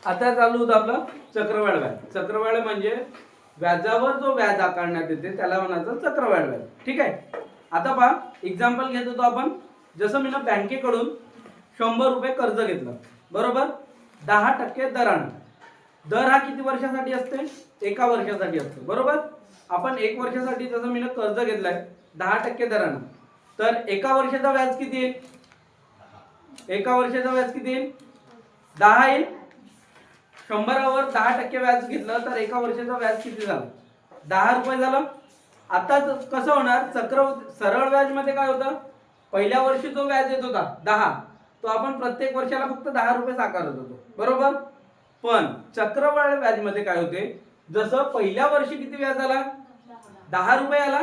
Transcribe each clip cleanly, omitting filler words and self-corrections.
आता चालू होतं आपलं चक्रवाढ व्याज. चक्रवाढ म्हणजे व्याजावर जो व्याज आकारण्यात येते त्याला म्हणायचं चक्रवाढ व्याज. ठीक आहे. आता पहा एक्झाम्पल घेत होतो आपण. जसं मी ना बँकेकडून 100 रुपये कर्ज घेतलं, बरोबर, 10% दराने. दर हा किती वर्षासाठी असते? एका वर्षासाठी असतो, बरोबर. आपण 1 वर्षासाठी जसं मी ना कर्ज घेतलंय 10% दराने, तर एका वर्षाचा व्याज किती येईल? एका वर्षाचा व्याज किती येईल? 10 येईल. 100वर 10% व्याज घेतलं तर एका वर्षाचा व्याज किती झालं? 10 रुपये झालं. आता कसं होणार? सरळ व्याज मध्ये काय होतं? पहिल्या वर्षी जो व्याज येत होता 10, तो आपण प्रत्येक वर्षाला फक्त 10 रुपये आकारत होतो, बरोबर. पण चक्रवाढ व्याज मध्ये काय होते? जसं पहिल्या वर्षी किती व्याज आला? 10 रुपये आला.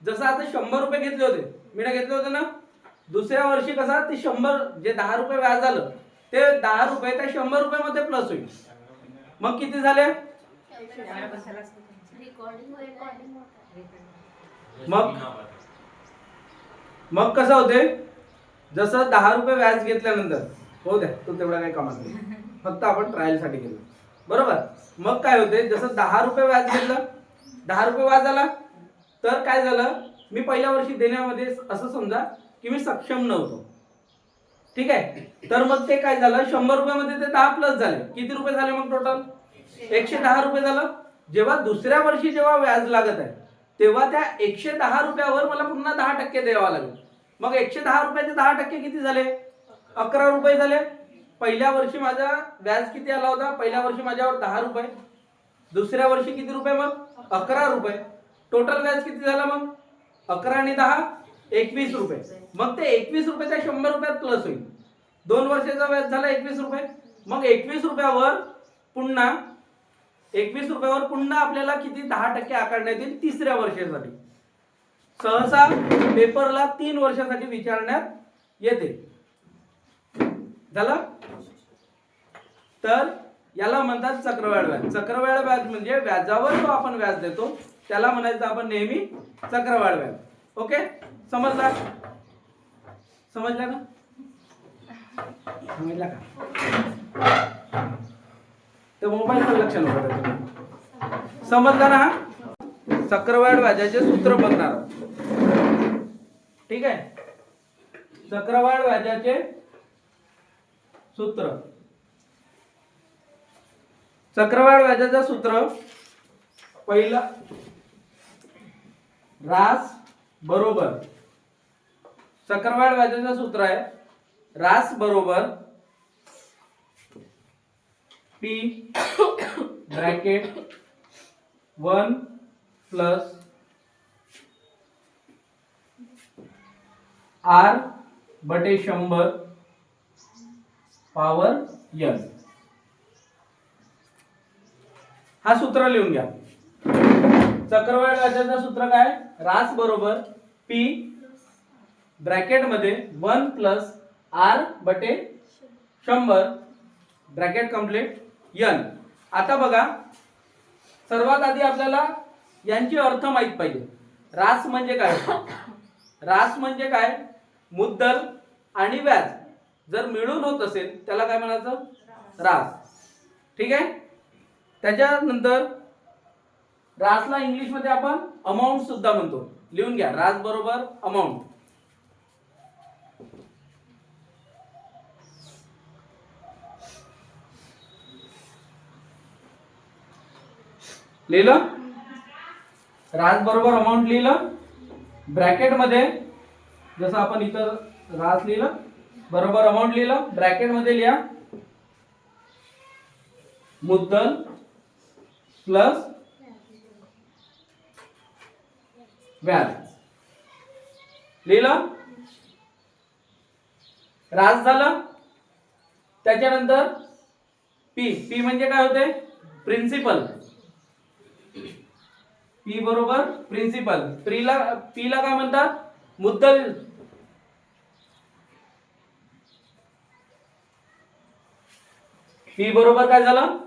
जसं आता 100 रुपये घेतले होते, मी ना घेतले होते ना, दुसऱ्या वर्षी कसा ते 100 जे 10 रुपये व्याज आलं ते 10 रुपये त्या 100 रुपयामध्ये प्लस होईल. मग किती झाले? मग कसं होते? जसं 10 रुपये व्याज घेतल्यानंतर, हो द्या तो तेवढा काही कामात नाही, फक्त आपण ट्रायल साठी केलं, बरोबर. मग काय होते? जसं 10 रुपये व्याज घेतलं, 10 रुपये व्याज आला, तर काय झालं? मी पहिल्या वर्षी देण्यामध्ये असं समजा की मी सक्षम नव्हतो, ठीक आहे. तर मग ते काय झालं? 100 रुपयामध्ये ते 10 प्लस झाले. किती रुपये झाले मग टोटल? 110 रुपये झालं. जेव्हा दुसऱ्या वर्षी जेव्हा व्याज लागत आहे तेव्हा त्या 110 रुपयावर मला पुन्हा 10% द्यावा लागेल. मग 110 रुपयाचे 10% किती झाले? 11 रुपये झाले. पहिल्या वर्षी माझा व्याज किती आला होता? पहिल्या वर्षी माझ्यावर 10 रुपये. दुसऱ्या वर्षी किती रुपये? मग 11 रुपये. टोटल व्याज किती झाला मग? 11 आणि 10 21 रुपये. मग ते 21 रुपये त्या 100 रुपयात प्लस होईल. 2 वर्षाचा व्याज झाला 21 रुपये. मग 21 रुपयावर पुन्हा आपल्याला किती? 10% आकारण्यात येईल तिसऱ्या वर्षासाठी. सहसा पेपरला 3 वर्षासाठी विचारण्यात येते. झालं? तर याला म्हणतात चक्रवाढ व्याज. चक्रवाढ व्याज म्हणजे व्याजावर जो आपण व्याज देतो त्याला म्हणायचं आपण नेहमी चक्रवाढ व्याज. ओके, समजला? समजला का? समजला का? तर मोबाईल लक्ष नका. समजला ना? चक्रवाढ व्याजाचे सूत्र बघणार, ठीक आहे. चक्रवाढ व्याजाचे सूत्र. चक्रवाढ व्याजाचं सूत्र पहिला, रास बरोबर, चक्रवाढ व्याजाचं सूत्र आहे रास बरोबर P ब्रॅकेट 1 प्लस R बटे 100 पॉवर n. हा सूत्र लिहून घ्या. चक्रवाढ व्याजाचं सूत्र काय? रास बरोबर P ब्रॅकेट मध्ये 1 प्लस R बटे 100 ब्रॅकेट कंप्लीट n. आता बघा, सर्वात आधी आपल्याला यांची अर्थ माहित पाहिजे. रास म्हणजे काय? रास म्हणजे काय? मुद्दल आणि व्याज जर मिळून होत असेल त्याला काय म्हणायचं? रास. ठीक आहे. त्याच्यानंतर रासला इंग्लिश मध्ये आपण अमाउंट सुद्धा म्हणतो. लिहून घ्या, रास बरोबर अमाउंट. लिहिलं? रास बरोबर अमाउंट लिहिलं. ब्रॅकेट मध्ये जसं आपण इथं रास लिहिलं बरोबर अमाउंट लिहिलं, ब्रॅकेट मध्ये लिहा मुद्दल प्लस व्याज. लिहिलं? रास झालं. त्याच्यानंतर पी म्हणजे काय होते? प्रिन्सिपल. पी बरोबर प्रिन्सिपल. पीला काय म्हणतात? मुद्दल. पी बरोबर काय झालं?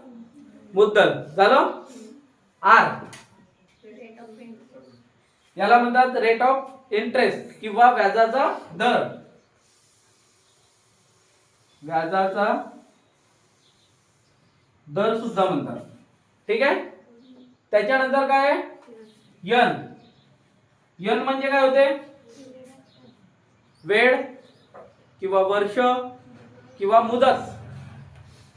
मुद्दल झालं. आर याला म्हणतात रेट ऑफ इंटरेस्ट किंवा व्याजाचा दर. व्याजाचा दर सुद्धा म्हणतात. ठीक आहे. त्याच्यानंतर काय आहे? यन. यन म्हणजे काय होते? वेळ किंवा वर्ष किंवा मुदत.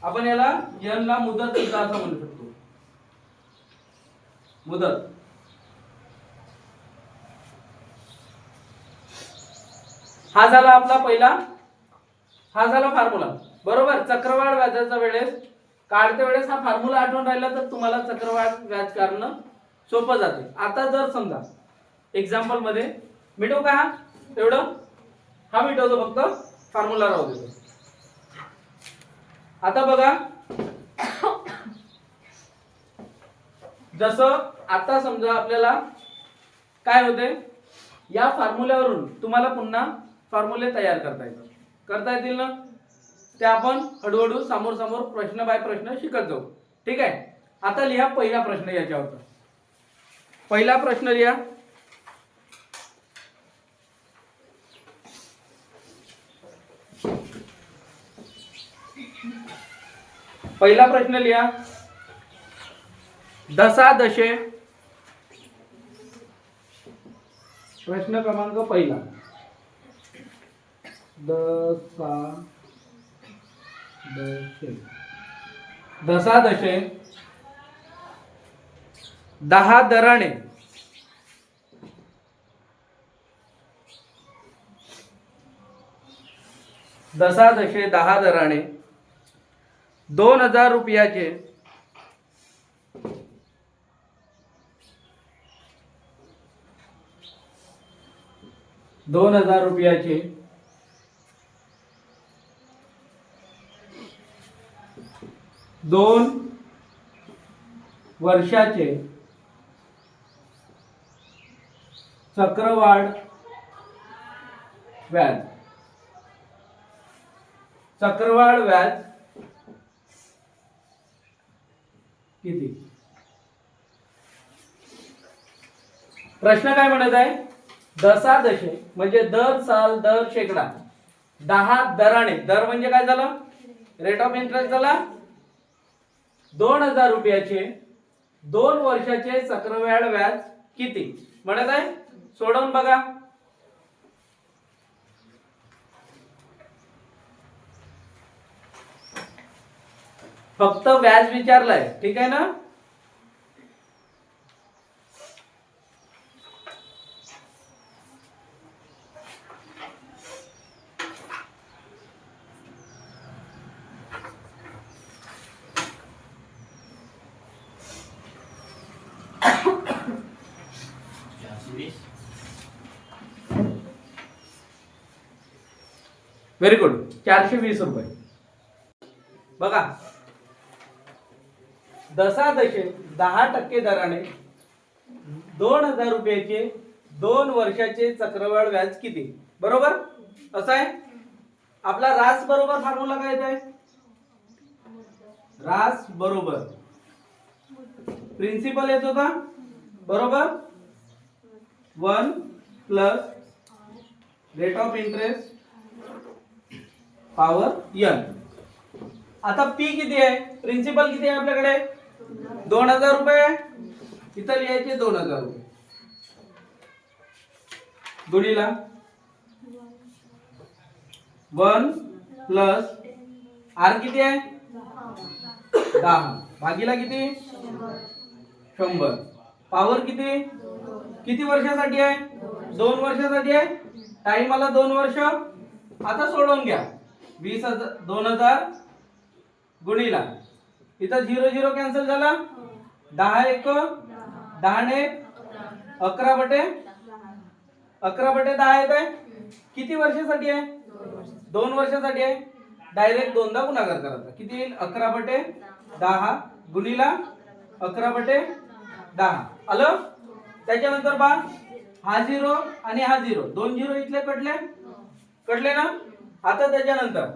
आपण याला यन ला मुदत सुद्धा असं म्हणू शकतो. मुदत. हा झाला आपला पहिला, हा झाला फॉर्म्युला. बरोबर. चक्रवाढ व्याजाच्या वेळेस काढते वेळेस हा फॉर्म्युला आठवून राहिला तर तुम्हाला चक्रवाढ व्याज काढणं सोपं जाते. आता जर समजा एक्झाम्पल मध्ये मिटवू का हा एवढं? हा मिटवतो, फक्त फॉर्म्युला राहू देतो. आता बघा, जसं आता समजा आपल्याला काय होते, या फॉर्म्युल्यावरून तुम्हाला पुन्हा फॉर्म्युले तयार करता येतील ना? ते आपण हळूहळू समोर समोर प्रश्न बाय प्रश्न शिकत जाऊ. ठीक आहे. आता लिहा पहिला प्रश्न याच्यावर. पहिला प्रश्न लिहा. पहिला प्रश्न लिहा. दशादशे. प्रश्न क्रमांक पहिला. दशादशे 10 दराने दशादशे 10 दराने 2000 रुपयाचे 2000 रुपयाचे 2 वर्षाचे चक्रवाढ व्याज. चक्रवाढ व्याज किती? प्रश्न काय म्हणत आहे? दशादशे म्हणजे दर साल, दर शेकडा. 10 दराने, दर म्हणजे काय झालं? रेट ऑफ इंटरेस्ट झाला. 2000 रुपयाचे 2 वर्षाचे चक्रवाढ व्याज किती म्हणत आहे? सोडवून बघा. फक्त व्याज विचारलाय. ठीक आहे ना? Very good. 420 रुपये. बघा, दशादशे 10% दराने 2000 रुपयाचे 2 वर्षाचे चक्रवाढ व्याज किती? बरोबर. असं आहे. आपला रास बरोबर फॉर्म्युला काय आहे? रास बरोबर प्रिन्सिपल येत होता. बरोबर. 1 plus rate of interest power n. आता पी किती आहे? प्रिन्सिपल किती आहे आपल्याकडे? 2000 रुपये. इथं लिहायचे 2000 रुपये गुणिला 1 प्लस आर किती आहे? 10 भागीला किती? 100. पॉवर किती? किती वर्षासाठी आहे? 2 वर्षासाठी आहे. टाइम आला 2 वर्ष. आता सोडवून घ्या. 20,000 गुणिला इथं 0 0 कॅन्सल झाला. 10 1 10 ने 11 बटे 10 येत आहे. किती वर्षासाठी आहे? 2 वर्षासाठी आहे. डायरेक्ट दोनदा गुणाकार करायचा. किती येईल? 11 बटे 10 गुणिला 11 बटे 10 आलं. त्याच्यानंतर पहा, हा 0 आणि हा 0, 2 0 इथले कटले ना. आता त्याच्यानंतर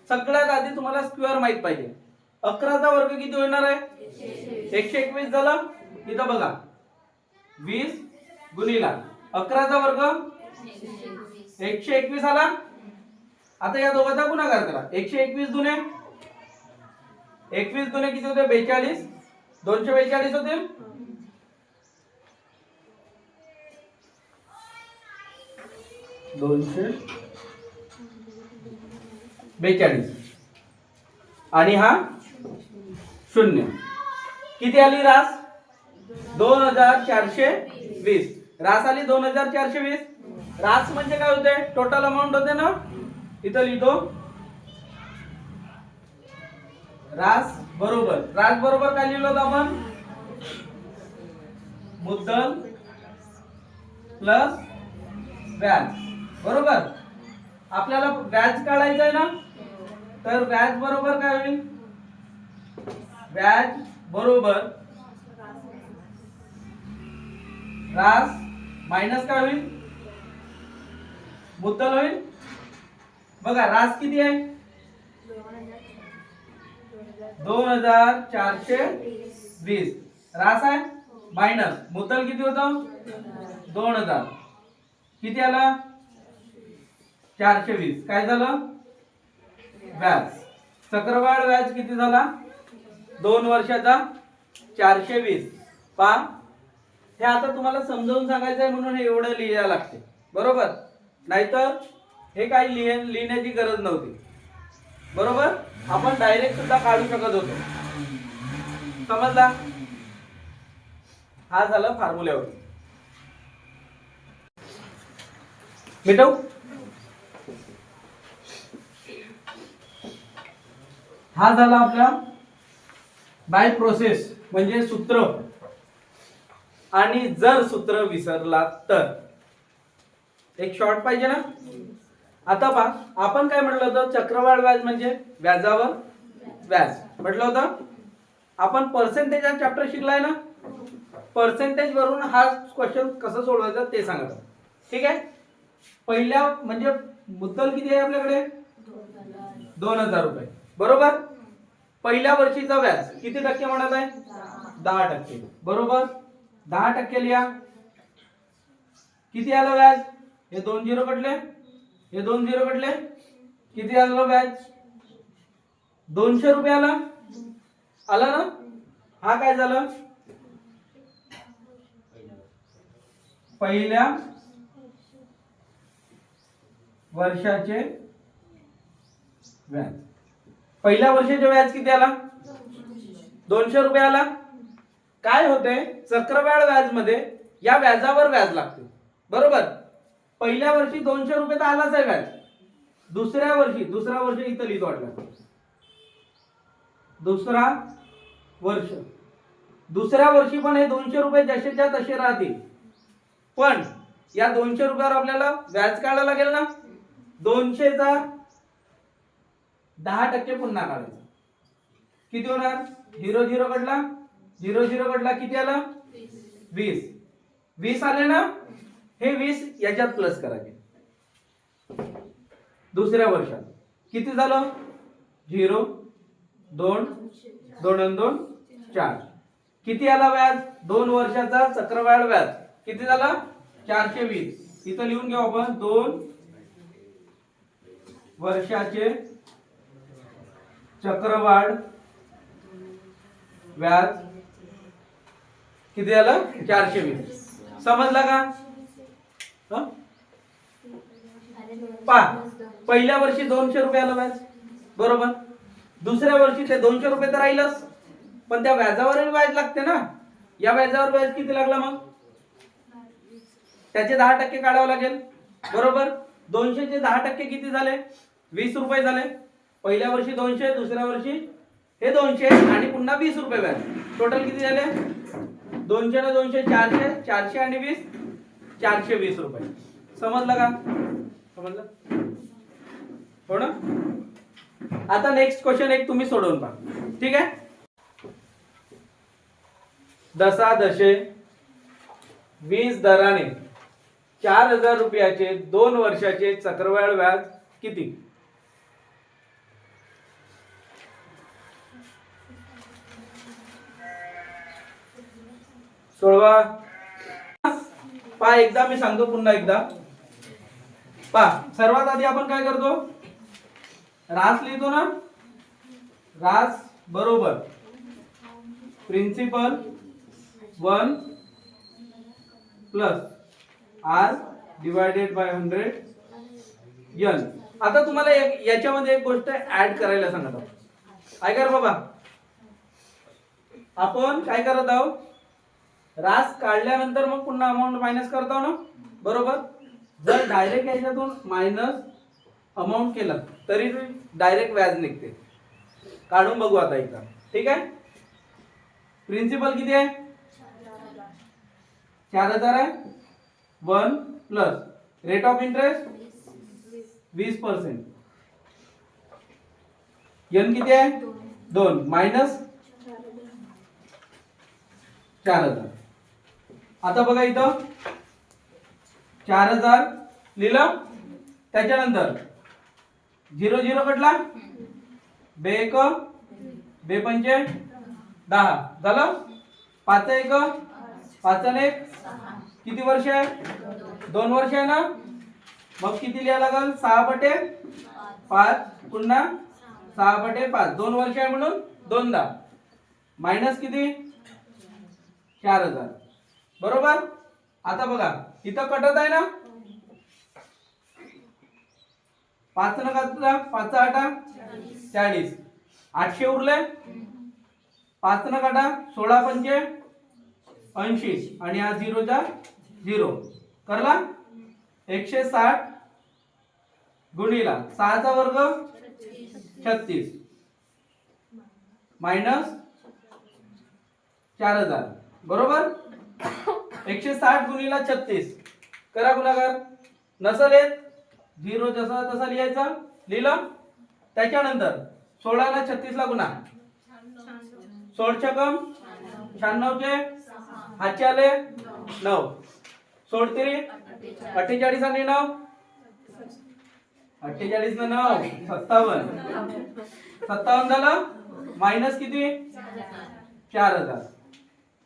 सगळ्यात आधी तुम्हाला स्क्वेअर माहित पाहिजे. 11 चा वर्ग किती होणार आहे? 121 झालं. इथं बघा 20 गुणिला 11 चा वर्ग 121 आला. आता या दोघांचा गुणाकार करा. 121 दुने 21 दुने किती होते 42, 242 होतील. दोनशे 42 आणि हा 0 किती आली रास 2420. रास आली 2420. रास म्हणजे काय होते टोटल अमाउंट होते ना. इथं लिहितो रास बरोबर काय लिहिलं होतं आपण मुद्दल प्लस व्याज. बरोबर आपल्याला व्याज काढायचं आहे ना. तर व्याज बरोबर काय होईल व्याज बरोबर रास मायनस काय होईल मुद्दल होईल. बघा रास किती आहे 2420 रास आहे मायनस मुद्दल किती होतं 2000 किती आला 420. काय झालं व्याज चक्रवाढ व्याज किती झाला 2 वर्षाचा 420. पहा हे आता तुम्हाला समजावून सांगायचं आहे म्हणून हे एवढं लिहायला लागते. बरोबर नाहीतर हे काही लिहिण्याची गरज नव्हती. बरोबर आपण डायरेक्ट सुद्धा काढू शकत होतो. समजला. हा झाला फॉर्म्युल्यावर मिटव. हा झाला आपला बाय प्रोसेस म्हणजे सूत्र. आणि जर सूत्र विसरला तर एक शॉर्ट पाहिजे ना. आता पहा आपण काय म्हटलं होतं चक्रवाढ व्याज म्हणजे व्याजावर व्याज म्हटलं होतं. आपण पर्सेंटेज हा चॅप्टर शिकलाय ना. पर्सेंटेज वरून हा क्वेश्चन कसं सोडवायचा ते सांगतो. ठीक आहे. पहिल्या म्हणजे मुद्दल किती आहे आपल्याकडे 2000 रुपये. बरोबर पहिल्या वर्षीचा व्याज किती टक्के म्हणत आहे 10%. बरोबर 10% लिहा. किती आलं व्याज हे 2 झिरो कटले हे 2 झिरो कटले किती आलं व्याज 200 रुपये आला ना. हा काय झालं पहिल्या वर्षाचे व्याज. पहिल्या वर्षाचे व्याज किती आला 200 रुपये आला. काय होते चक्रवाढ व्याज मध्ये या व्याजावर व्याज लागते. बरोबर पहिल्या वर्षी 200 रुपये तर आलाच आहे व्याज. दुसरा वर्ष इथं लिहितो वाटलं दुसऱ्या वर्षी पण हे 200 रुपये जसेच्या तसे राहतील. पण या 200 रुपयावर आपल्याला व्याज काढायला लागेल ना. 200चा 10% पुन्हा काढायचा. किती होणार 0 0 कडला 0 0 कडला किती आला 20 आले ना. हे 20 याच्यात प्लस करायचे. दुसऱ्या वर्षात किती झालं 0 2 2 आणि 2 4 किती आला व्याज 2 वर्षाचा चक्रवाढ व्याज किती झाला 420. इथं लिहून घेऊ आपण 2 वर्षाचे चक्रवाढ व्याज किती झालं 420. समजला का. पहिल्या वर्षी 200 रुपये आलं व्याज. बरोबर दुसऱ्या वर्षी ते 200 रुपये तर राहीलच पण त्या व्याजावरही व्याज लागते ना. या व्याजावर व्याज किती लागला मग त्याचे 10% काढावं लागेल. बरोबर 200 चे 10% किती झाले 20 रुपये झाले. पहिल्या वर्षी 200 दुसऱ्या वर्षी हे 200 आणि पुन्हा 20 रुपये व्याज. टोटल किती झाले 200 ना 200 400 आणि 20 420 रुपये. समजलं का समजलं हो ना. आता नेक्स्ट क्वेश्चन एक तुम्ही सोडवून पहा. ठीक आहे. दसा दशे 20 दराने 4000 रुपयाचे 2 वर्षाचे चक्रवाढ व्याज किती. सोडवा. पहा एकदा मी सांगतो पुन्हा एकदा. पहा सर्वात आधी आपण काय करतो रास लिहितो ना. रास बरोबर principal 1 plus R divided by 100 n. आता तुम्हाला याच्यामध्ये एक गोष्ट ऍड करायला सांगत आहोत. ऐका रे बाबा, आपण काय करत आहोत, रास काढल्यानंतर मग पुन्हा अमाऊंट मायनस करतो ना, बरोबर. जर डायरेक्ट याच्यातून मायनस अमाऊंट केलं तरी डायरेक्ट व्याज निघते. काढून बघू आता एकदा. ठीक आहे. प्रिन्सिपल किती आहे? 4000 आहे. 1 plus rate of interest 20%. n किती आहे? 2 मायनस 4000. आता बघा इथं 4000 लिहिलं, त्याच्यानंतर 0 0 कटला, बे 1 बे 5 10 झालं. 5 1 5 1 किती वर्ष आहे? 2 वर्ष आहे ना. मग किती लिहायला लागल? 6/5 पुन्हा 6/5 2 वर्ष आहे म्हणून 2दा मायनस किती? 4000. बरोबर. आता बघा इथं कटत आहे ना, 5 न काढला 5 8 40 800 उरले. 5 न काढा 16 5 80 आणि हा 0 चा 0 करला. 160 गुणिला 6 चा वर्ग 36 मायनस 4000. बरोबर. 160 गुणिला 36 करा गुणाकार. नसल येत 0 जसा तसा लिहायचा, लिहिलं. त्याच्यानंतर 16 ला 36 ला गुणा, 16 कम 96 चे हातचे आले 9 16 48 आणि 9 48 न 9 57 झालं. मायनस किती? 4000.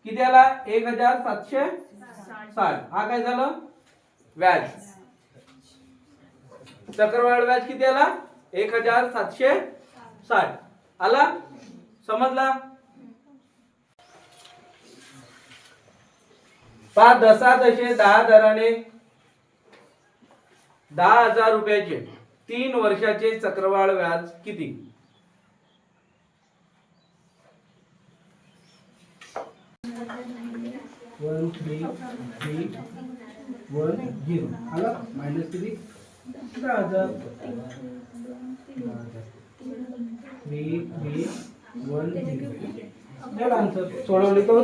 किती आला? 1760. हा काय झालं? व्याज. चक्रवाढ व्याज किती आला? 1760 आला. समजला? दशा दशे 10 दराने 10,000 रुपयाचे 3 वर्षाचे चक्रवाढ व्याज किती? वन थ्री थ्री 1 0 आला. मायनस किती? 10,000. 3 3 1 0 आन्सर. सोडवली तो.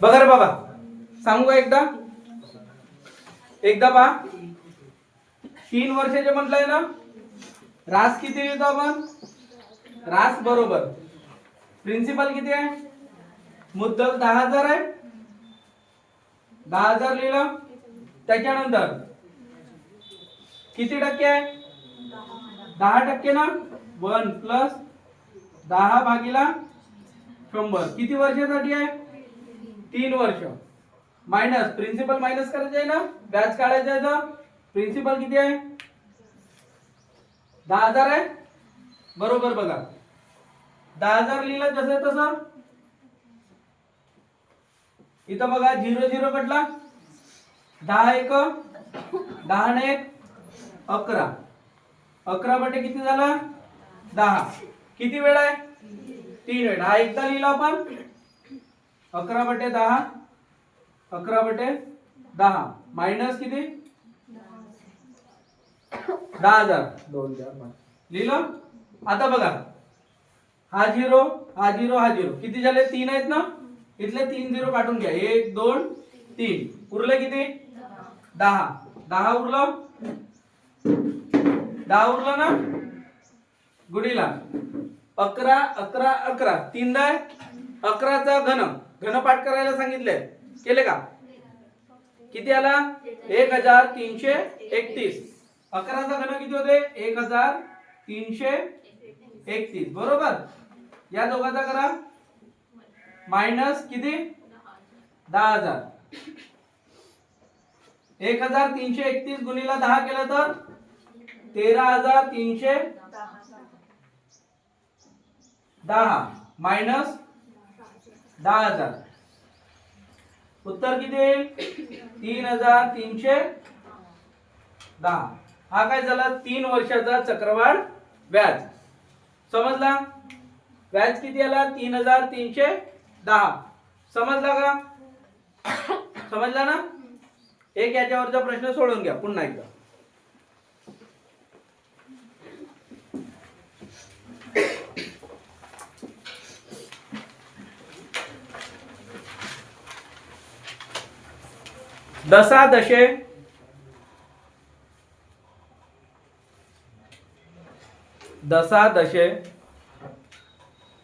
बघा रे बाबा, सांगू का एकदा पहा. 3 वर्षाचे म्हटलंय ना, रास किती लिहितो आपण? रास बरोबर प्रिन्सिपल किती आहे? मुद्दल 10,000 आहे. 10,000 लिहिलं. त्याच्यानंतर किती टक्के आहे? 10% ना. 1 प्लस 10 भागीला 100 किती वर्षासाठी आहे? 3 वर्ष. मायनस प्रिन्सिपल मायनस करायचं आहे ना, व्याज काढायचं आहे. तर प्रिन्सिपल किती आहे? 10,000 आहे. बरोबर. बघा 10,000 लिहिलं जसं तसं. इथं बघा 0 0 कटला. 10 1 10 ने 1 11 11 बटे किती झाला? 10. किती वेळ आहे? 3 वेळ. हा एकदा लिहिला आपण. 11 बटे 10 11 बटे 10 मायनस किती? 10,000 2 4 5 लिहिलं. आता बघा हा 0 हा 0 हा 0 किती झाले? 3 आहेत ना. इथले 3 0 काढून घ्या. 1 2 3 उरले किती? 10. 10 उरलं. 10 उरलं ना. गुणिला 11 11 11 3 दा 11 चा घन पाठ करायला सांगितलंय. केले का? किती आला? 1331. 11 चा घन किती होते? 1331. बरोबर. या दोघांचा करा. मायनस किती? 10,000. 1331 गुणिला 10 केलं तर 13,310. 10 मायनस 10,000. उत्तर किती? 3,310. हा काय झाला? 3 वर्षाचा चक्रवाढ व्याज. समजला? व्याज किती आला? 3,310. समजला का? समजला ना? एक याच्यावरचा प्रश्न सोडून घ्या पुन्हा एकदा. दशादशे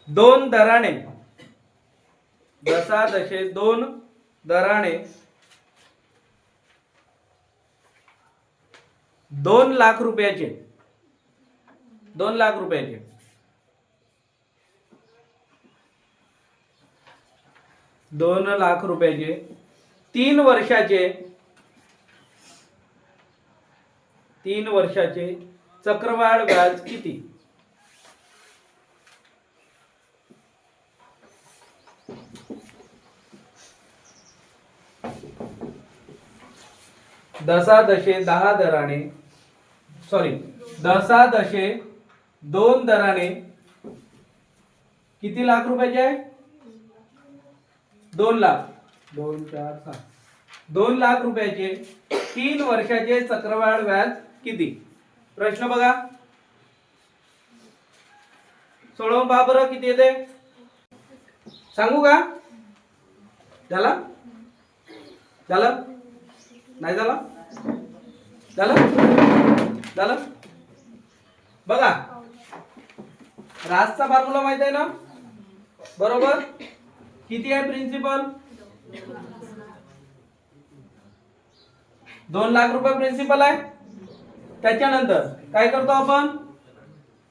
दोन दराने 2 लाख रुपयाचे 2 लाख रुपयाचे 3 वर्षाचे चक्रवाढ व्याज किती? दशादशे 2 दराने किती लाख रुपयाचे आहे? 2 लाख. 2 4 6 2 लाख रुपयाचे 3 वर्षाचे चक्रवाढ व्याज किती? प्रश्न बघा, सोडवून पहा बरं किती येते. सांगू का? झाला नाही झाला? झालं बघा. राजचा फॉर्म्युला माहित आहे ना? बरोबर. किती आहे प्रिन्सिपल? 2 लाख रुपये प्रिन्सिपल आहे. त्याच्यानंतर काय करतो आपण?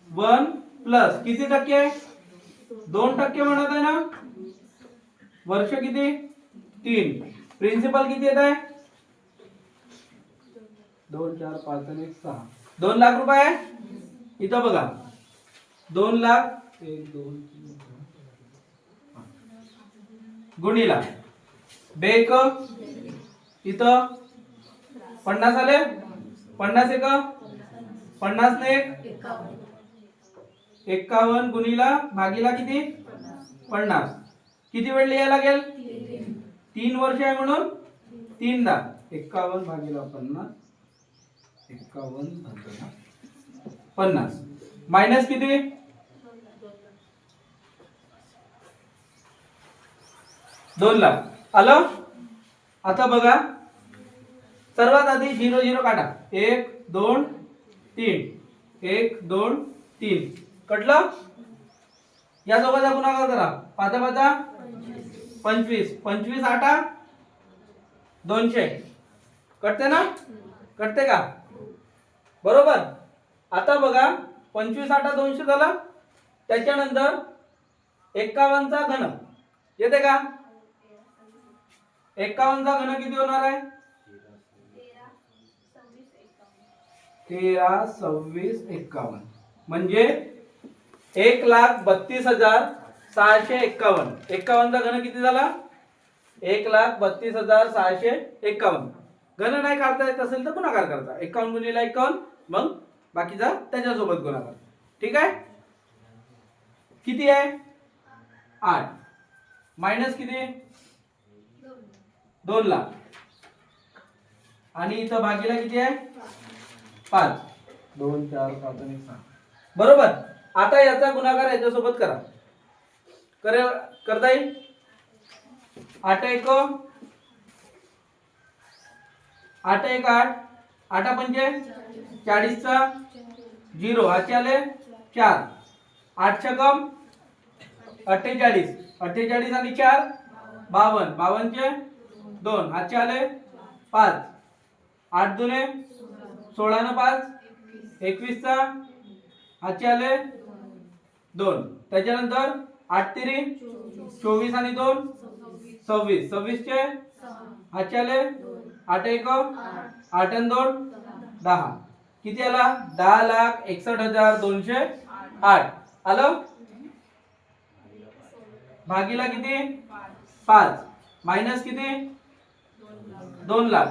1 प्लस किती टक्के? 2% म्हणत आहे ना. वर्ष किती? 3. प्रिन्सिपल किती येत आहे? 2 4 5 आणि 6. 2 लाख रुपये आहे. इथं बघा 2 लाख 1 2 3 गुणिला बेक इथं 50 आले. 50 एक 50 ने 51 गुणिला भागीला किती? 50. किती वेळ लिहायला लागेल? 3 वर्ष आहे म्हणून 3 दा 51 भागीला 50. 51 भागीला 50 मायनस किती? 2 लाख आलं. आता बघा सर्वात आधी 0 0 काढा. 1 2 3 1 2 3 कटलं. या दोघांचा गुणाकार करा. 5 5 25 25 8 200 कटते ना? कटते का? बरोबर. आता बघा 25 8 200 झाला. त्याच्यानंतर 51 चा घन येते का? 51 चा घन किती होणार आहे? 13 26 51 म्हणजे 1,32,651. 51 चा घन किती झाला? 1,32,651. घन नाही काढता येत असेल तर गुणाकार करता. 51 गुणिला 51 मग बाकीचा त्याच्यासोबत गुणाकार. ठीक आहे. किती आहे? 8 मायनस किती? 2 लाख आणि इथं भागीला किती आहे? 5. 2 4 5 आणि 6 बरोबर. आता याचा गुणाकार याच्यासोबत करा. करता येईल. 8 1 8 1 8 8 पंचे 40 चा 0 हाचे आले 4. 8 छकम 48 48 आणि 4 52 52 चे 2 हाचे आले 5. 8 दुने 16 न 5 21 चा हाचे आले 2. त्याच्यानंतर 8 3 24 आणि 2 26 26 चे हाचे आले 8 1 8 आणि 2 10. किती आला? 10,61,208 आलं. भागीला किती 5 मायनस किती 2 लाख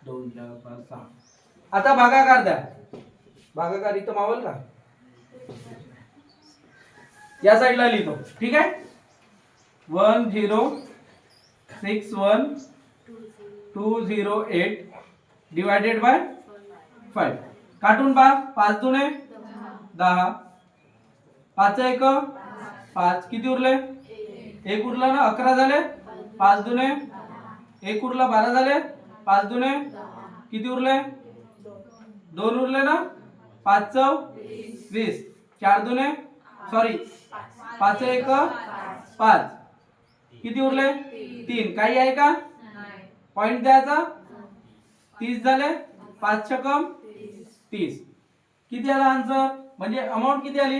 2 4 5 6. आता भागाकार द्या. भागाकार इथं मावल का या साईडला लिहितो. ठीक आहे 1061208 डिवायडेड बाय 5. काटून पहा 5 दुने 10 5 1 5 किती उरले 1 उरला ना 11 झाले 5 दुने 1 उरला 12 झाले 5 दुने किती उरले 2 उरले ना 5 चौ 20 4 दुने सॉरी 5 1 5 किती उरले 3 काही आहे का पॉइंट द्यायचा 30 झाले 5 छकम 30. किती आला आन्सर म्हणजे अमाउंट किती आली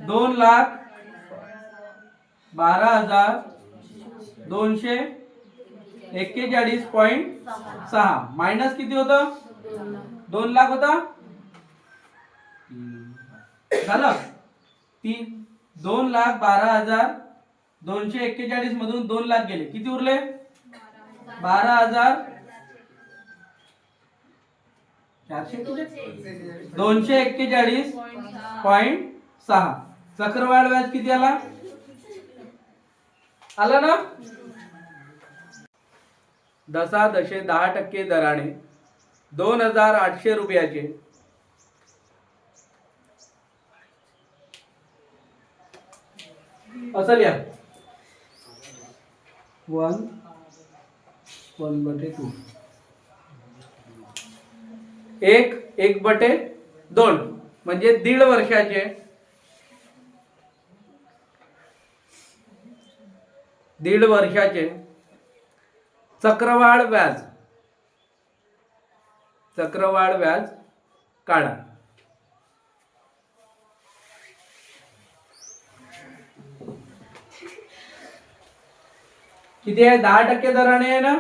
2,12,241.6 मायनस किती होतं 2 लाख होता झालं 2,12,241 मधून 2 लाख गेले किती उरले 12,241.6. चक्रवाढ व्याज किती आला ना 10% दराने 2,800 रुपयाचे असं लिहा 1/2 1/2 म्हणजे 1.5 वर्षाचे 1.5 वर्षाचे चक्रवाढ व्याज काढा. किती आहे 10% दराने आहे ना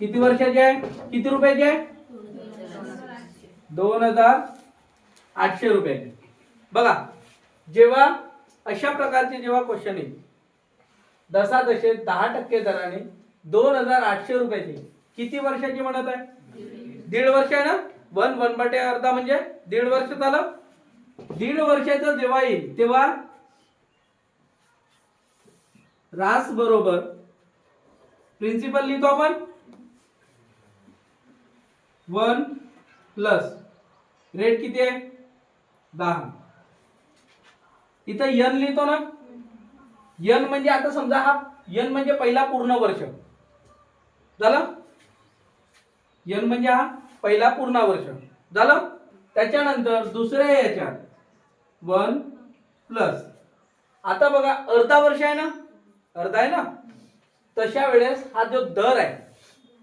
किती वर्षाचे आहे किती रुपयाचे आहे 2,800 रुपयाचे. बघा जेव्हा अशा प्रकारचे जेव्हा क्वेश्चन येईल 10% दराने 2,800 रुपयाचे किती वर्षाची म्हणत आहे 1.5 वर्ष आहे ना 1/2 म्हणजे 1.5 वर्ष झालं. 1.5 वर्षाचं जेव्हा येईल तेव्हा रास बरोबर प्रिन्सिपल लिहितो आपण 1 प्लस रेट किती आहे 10. इथं n लिहितो ना n म्हणजे आता समजा हा n म्हणजे पहिला पूर्ण वर्ष झालं n म्हणजे हा पहिला पूर्ण वर्ष झालं. त्याच्यानंतर दुसऱ्या याच्यात 1 प्लस आता बघा अर्धा वर्ष आहे ना अर्धा आहे ना तशा वेळेस हा जो दर आहे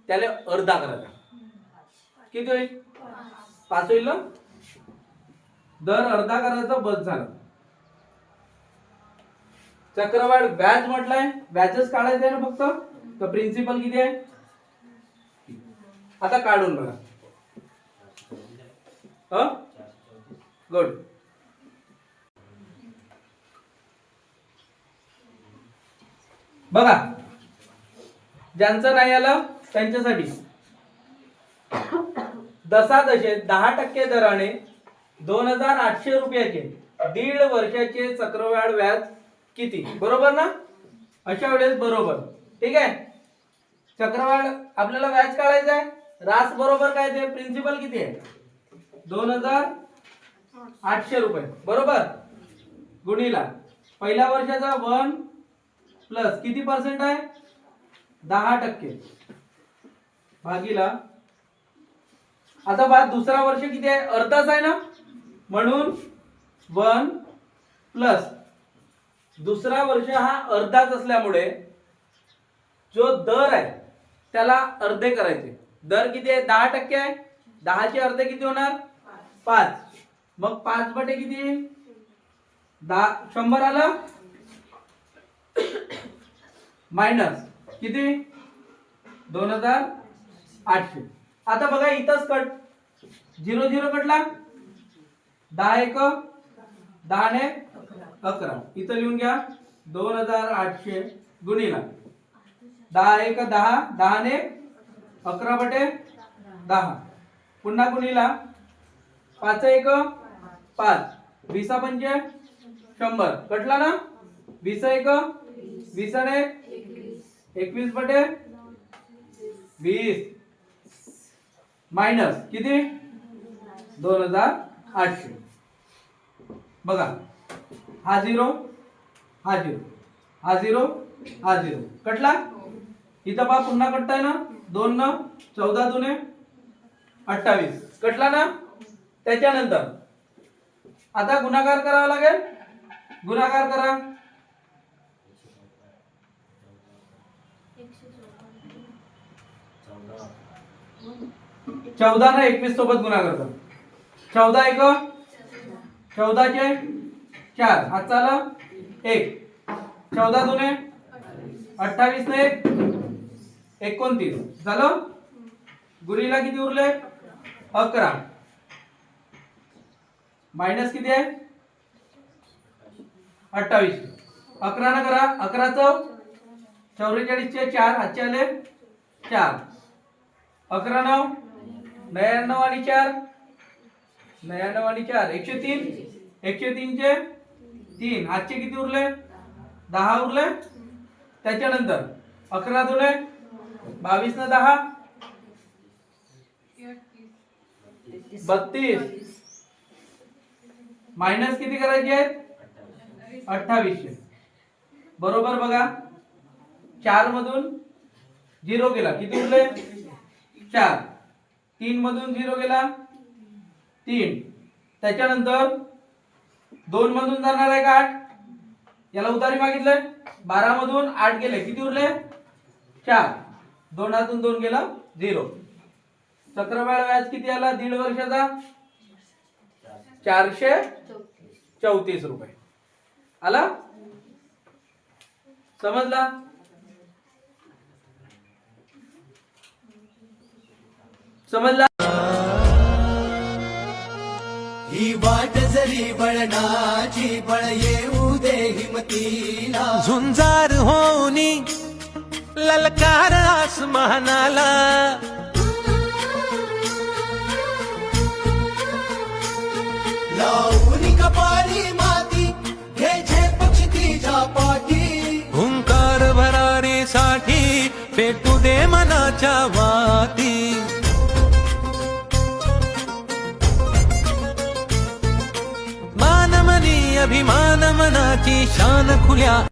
त्याला अर्धा करायचा किती होईल 5 होईल ना दर अर्धा करायचा बस झालं. चक्रवाढ व्याज म्हटलंय व्याजच काढायचं आहे ना फक्त तर प्रिन्सिपल किती आहे आता काढून बघा गुड. बघा ज्यांचं नाही आलं त्यांच्यासाठी 10% दराने 2,800 रुपयाचे 1.5 वर्षाचे चक्रवाढ व्याज किती बरोबर ना अशा वेळेस बरोबर. ठीक आहे चक्रवाढ आपल्याला व्याज काढायचं आहे रास बरोबर काय ते प्रिन्सिपल किती आहे 2,800 रुपये बरोबर गुणिला पहिल्या वर्षाचा 1 प्लस किती पर्सेंट आहे 10% भागीला आता बाद दुसरा वर्ष किती आहे अर्धाच आहे ना म्हणून 1 प्लस दुसरा वर्ष हा अर्धाच असल्यामुळे जो दर आहे त्याला अर्धे करायचे. दर किती आहे 10% आहे 10 चे अर्धे किती होणार 5 मग 5 बटे किती 100 आला मायनस किती 2,800. आता बघा इथंच कट 0 0 कटला 10 एक 10 ने 11 इथं लिहून घ्या 2800 गुणिला 10 एक 10 10 ने 11 बटे 10 पुन्हा गुणिला 5 एक 5 20 पंचे 100 कटला ना 20 एक 20 ने 21 बटे 20 मायनस किती 2800 बघा हा 0 हा 0 हा 0 हा 0 कटला इथं पहा पुन्हा कटताय ना 2 न 14 दुने 28 कटला ना त्याच्यानंतर आता गुणाकार करावा लागेल गुणाकार करा 14 ने 21 सोबत गुणाकार कर 14 एक 14 चे 4 हातचा आला 1 14 दुने 28 ने 29 झालं गुणिला किती उरले 11 मायनस किती आहे 28 11 न करा 11 चौ 44 चे 4 हातचे आले 4 11 9 99 आणि 4 99 आणि 4 103 103 चे 3 हातचे किती उरले 10 उरले त्याच्यानंतर 11 दुने 22 न 10 32 मायनस किती करायचे आहेत 2800 बरोबर बघा 4 मधून 0 गेला किती उरले 4 3 मधून 0 गेला 3 त्याच्यानंतर 2 मधून जाणार आहे का 8 याला उतारी मागितले 12 मधून 8 गेले किती उरले 4 2 हातून 2 गेला 0 चक्रवाढ व्याज किती आला 1.5 वर्षाचा 434 रुपये आला समजला समजला ही वाट जरी बळणाची बळ येऊ दे हिमतीला झुंजार होनी ललकार आसमानाला लावणी कपारी माती घे झेप चितीच्या पाठी हुंकार भरारीसाठी पेटू दे मनाच्या वाती मानमनी अभिमान मनाची शान खुल्या